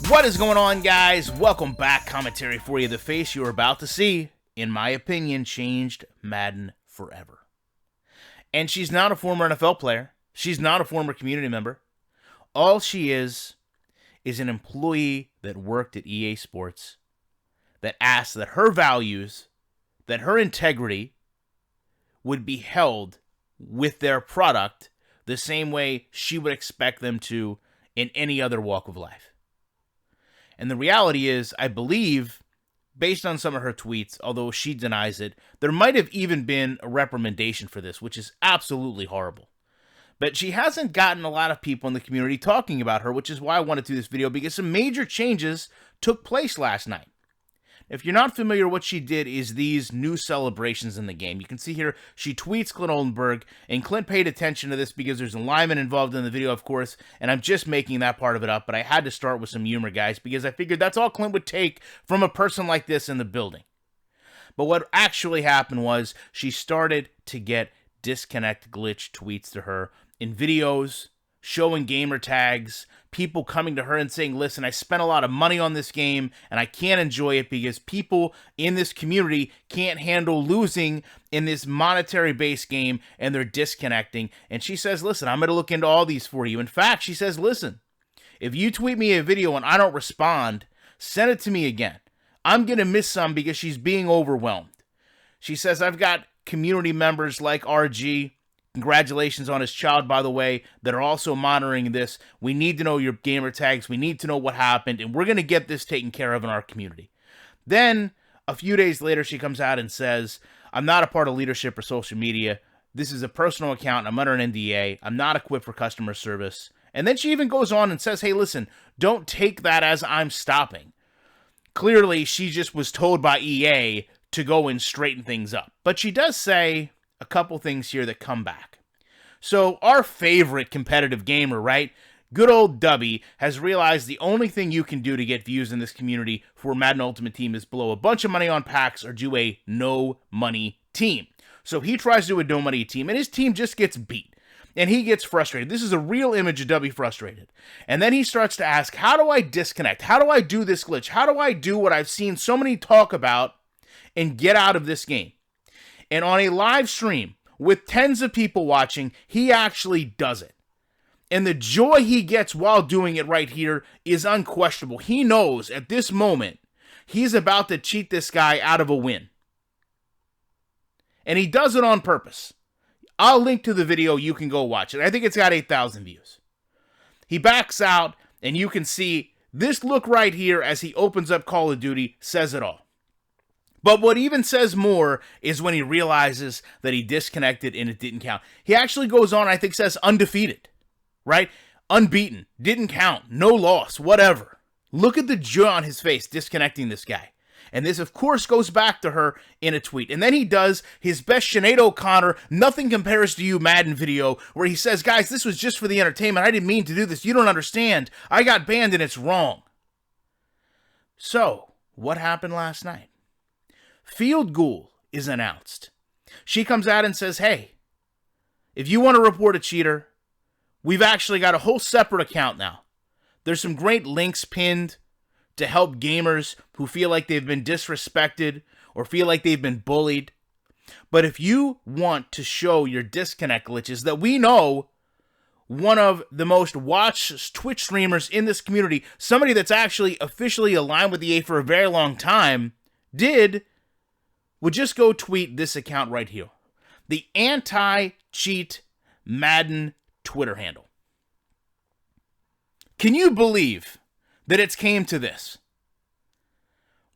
What is going on, guys? Welcome back. Commentary for you. The face you're about to see, in my opinion, changed Madden forever. And she's not a former NFL player. She's not a former community member. All she is an employee that worked at EA Sports that asked that her values, that her integrity would be held with their product the same way she would expect them to in any other walk of life. And the reality is, I believe, based on some of her tweets, although she denies it, there might have even been a reprimandation for this, which is absolutely horrible. But she hasn't gotten a lot of people in the community talking about her, which is why I wanted to do this video, because some major changes took place last night. If you're not familiar, what she did is these new celebrations in the game. You can see here, she tweets Clint Oldenburg, and Clint paid attention to this because there's a lineman involved in the video, of course, and I'm just making that part of it up, but I had to start with some humor, guys, because I figured that's all Clint would take from a person like this in the building. But what actually happened was she started to get disconnect glitch tweets to her in videos, showing gamer tags, people coming to her and saying, listen, I spent a lot of money on this game and I can't enjoy it because people in this community can't handle losing in this monetary-based game and they're disconnecting. And she says, listen, I'm going to look into all these for you. In fact, she says, listen, if you tweet me a video and I don't respond, send it to me again. I'm going to miss some because she's being overwhelmed. She says, I've got community members like RG, congratulations on his child, by the way, that are also monitoring this. We need to know your gamer tags. We need to know what happened, and we're going to get this taken care of in our community. Then, a few days later, she comes out and says, I'm not a part of leadership or social media. This is a personal account. I'm under an NDA. I'm not equipped for customer service. And then she even goes on and says, hey, listen, don't take that as I'm stopping. Clearly, she just was told by EA to go and straighten things up. But she does say a couple things here that come back. So our favorite competitive gamer, right? Good old Dubby has realized the only thing you can do to get views in this community for Madden Ultimate Team is blow a bunch of money on packs or do a no money team. So he tries to do a no money team and his team just gets beat. And he gets frustrated. This is a real image of Dubby frustrated. And then he starts to ask, how do I disconnect? How do I do this glitch? How do I do what I've seen so many talk about and get out of this game? And on a live stream with tens of people watching, he actually does it. And the joy he gets while doing it right here is unquestionable. He knows at this moment he's about to cheat this guy out of a win. And he does it on purpose. I'll link to the video. You can go watch it. I think it's got 8,000 views. He backs out, and you can see this look right here as he opens up Call of Duty says it all. But what even says more is when he realizes that he disconnected and it didn't count. He actually goes on, I think says undefeated, right? Unbeaten, didn't count, no loss, whatever. Look at the joy on his face disconnecting this guy. And this, of course, goes back to her in a tweet. And then he does his best Sinead O'Connor, nothing compares to you Madden video, where he says, guys, this was just for the entertainment. I didn't mean to do this. You don't understand. I got banned and it's wrong. So, what happened last night? Field Ghoul is announced. She comes out and says, hey, if you want to report a cheater, we've actually got a whole separate account now. There's some great links pinned to help gamers who feel like they've been disrespected or feel like they've been bullied. But if you want to show your disconnect glitches that we know one of the most watched Twitch streamers in this community, somebody that's actually officially aligned with EA for a very long time, would just go tweet this account right here. The anti-cheat Madden Twitter handle. Can you believe that it's came to this?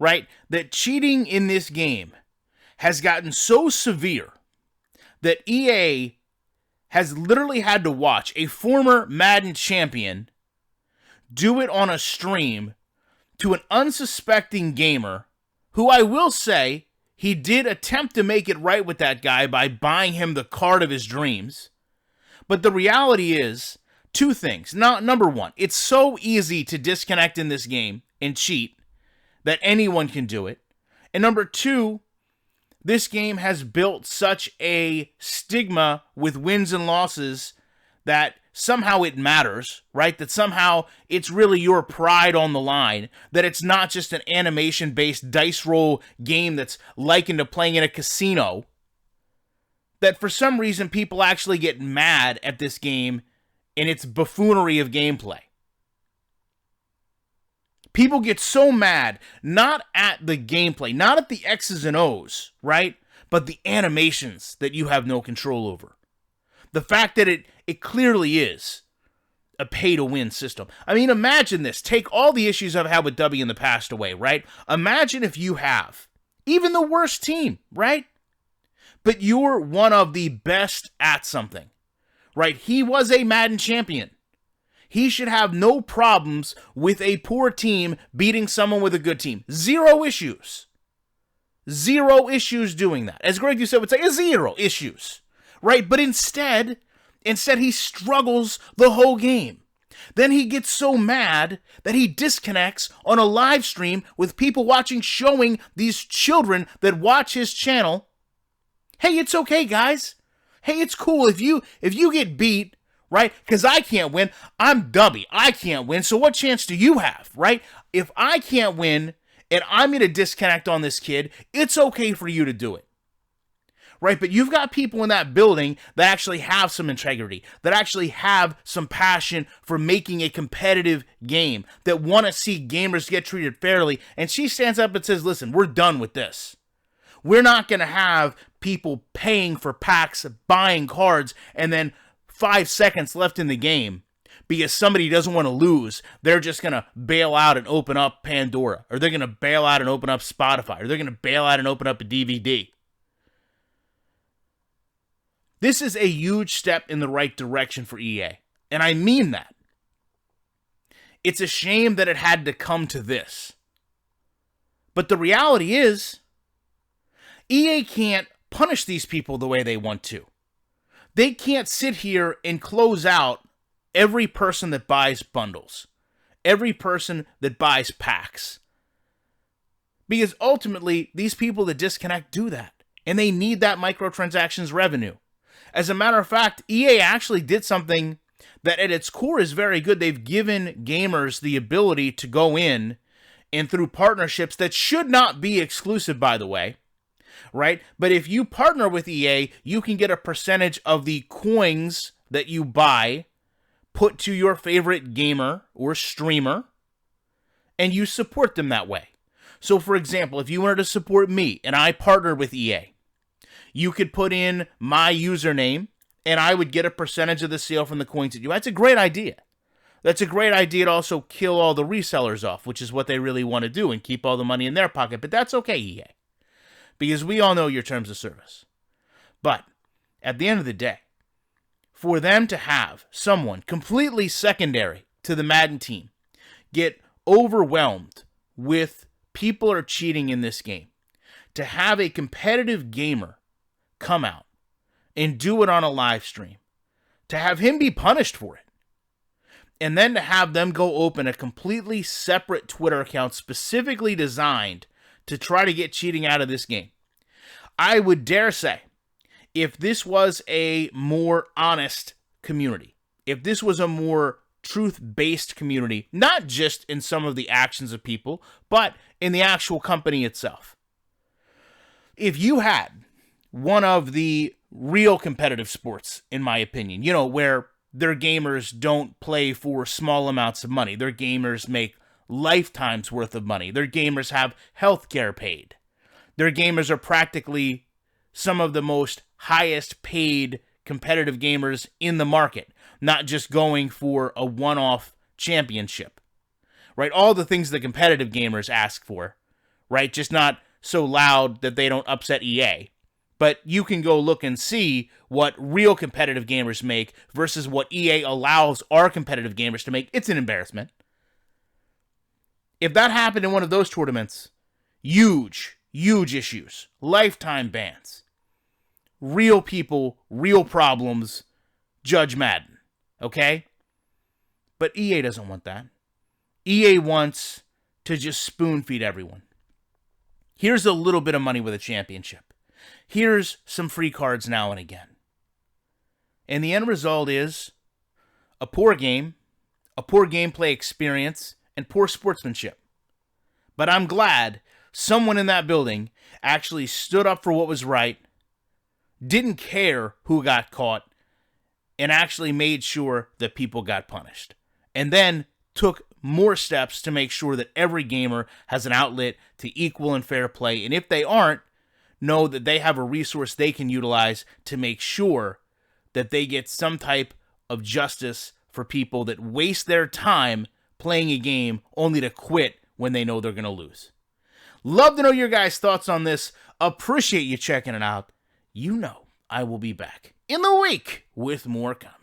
Right? That cheating in this game has gotten so severe that EA has literally had to watch a former Madden champion do it on a stream to an unsuspecting gamer who, I will say, he did attempt to make it right with that guy by buying him the card of his dreams. But the reality is, two things. Now, number one, it's so easy to disconnect in this game and cheat that anyone can do it. And number two, this game has built such a stigma with wins and losses that somehow it matters, right? That somehow it's really your pride on the line, that it's not just an animation-based dice roll game that's likened to playing in a casino, that for some reason people actually get mad at this game and its buffoonery of gameplay. People get so mad, not at the gameplay, not at the X's and O's, right? But the animations that you have no control over. The fact that it clearly is a pay-to-win system. I mean, imagine this. Take all the issues I've had with W in the past away, right? Imagine if you have even the worst team, right? But you're one of the best at something, right? He was a Madden champion. He should have no problems with a poor team beating someone with a good team. Zero issues. Zero issues doing that. As Greg you said would say, zero issues. Right? But instead he struggles the whole game. Then he gets so mad that he disconnects on a live stream with people watching, showing these children that watch his channel, hey, it's okay, guys. Hey, it's cool if you get beat, right? Because I can't win. I'm Dubby. I can't win. So what chance do you have, right? If I can't win and I'm going to disconnect on this kid, it's okay for you to do it. Right? But you've got people in that building that actually have some integrity, that actually have some passion for making a competitive game, that want to see gamers get treated fairly. And she stands up and says, listen, we're done with this. We're not going to have people paying for packs, buying cards, and then 5 seconds left in the game because somebody doesn't want to lose. They're just going to bail out and open up Pandora, or they're going to bail out and open up Spotify, or they're going to bail out and open up a DVD. This is a huge step in the right direction for EA, and I mean that. It's a shame that it had to come to this. But the reality is, EA can't punish these people the way they want to. They can't sit here and close out every person that buys bundles, every person that buys packs. Because ultimately, these people that disconnect do that, and they need that microtransactions revenue. As a matter of fact, EA actually did something that at its core is very good. They've given gamers the ability to go in and through partnerships that should not be exclusive, by the way, right? But if you partner with EA, you can get a percentage of the coins that you buy put to your favorite gamer or streamer, and you support them that way. So, for example, if you wanted to support me and I partnered with EA, you could put in my username, and I would get a percentage of the sale from the coins that you. That's a great idea. That's a great idea to also kill all the resellers off, which is what they really want to do, and keep all the money in their pocket. But that's okay, EA, because we all know your terms of service. But at the end of the day, for them to have someone completely secondary to the Madden team get overwhelmed with people are cheating in this game, to have a competitive gamer come out and do it on a live stream, to have him be punished for it, and then to have them go open a completely separate Twitter account specifically designed to try to get cheating out of this game. I would dare say, if this was a more honest community, if this was a more truth-based community, not just in some of the actions of people, but in the actual company itself. If you had one of the real competitive sports, in my opinion, where their gamers don't play for small amounts of money. Their gamers make lifetimes worth of money. Their gamers have healthcare paid. Their gamers are practically some of the most highest paid competitive gamers in the market, not just going for a one-off championship, right? All the things the competitive gamers ask for, right? Just not so loud that they don't upset EA. But you can go look and see what real competitive gamers make versus what EA allows our competitive gamers to make. It's an embarrassment. If that happened in one of those tournaments, huge issues. Lifetime bans. Real people, real problems. Judge Madden. Okay? But EA doesn't want that. EA wants to just spoon feed everyone. Here's a little bit of money with a championship. Here's some free cards now and again. And the end result is a poor game, a poor gameplay experience, and poor sportsmanship. But I'm glad someone in that building actually stood up for what was right, didn't care who got caught, and actually made sure that people got punished. And then took more steps to make sure that every gamer has an outlet to equal and fair play. And if they aren't, know that they have a resource they can utilize to make sure that they get some type of justice for people that waste their time playing a game only to quit when they know they're going to lose. Love to know your guys' thoughts on this. Appreciate you checking it out. You know I will be back in the week with more content.